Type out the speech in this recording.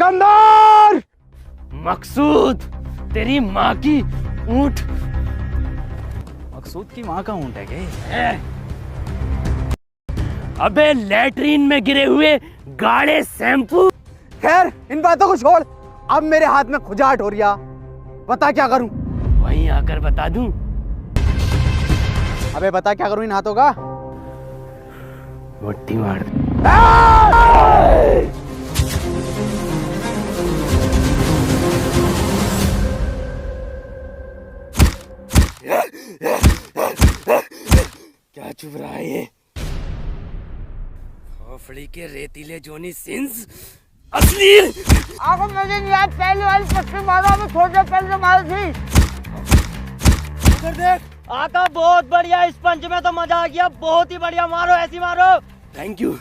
अंदर। मकसूद, तेरी माँ की ऊंट। मकसूद की माँ का ऊंट है क्या? अबे लैट्रीन में गिरे हुए गाढ़े शैम्पू। खैर इन बातों को छोड़, अब मेरे हाथ में खुजाट हो रही है, बता क्या करूं? वहीं आकर बता दूं। अबे बता क्या करूं इन हाथों का? मुट्ठी मार। क्या चुभ रहा है ये? खोपड़ी के रेतीले जोनी सिंस असली। आपको मुझे नहीं याद, पहली वाली पट्टी मारा मैं थोड़ी देर पहले मारी थी। उधर देख। आका बहुत बढ़िया, इस पंच में तो मजा आ गया, बहुत ही बढ़िया, मारो ऐसी मारो। Thank you.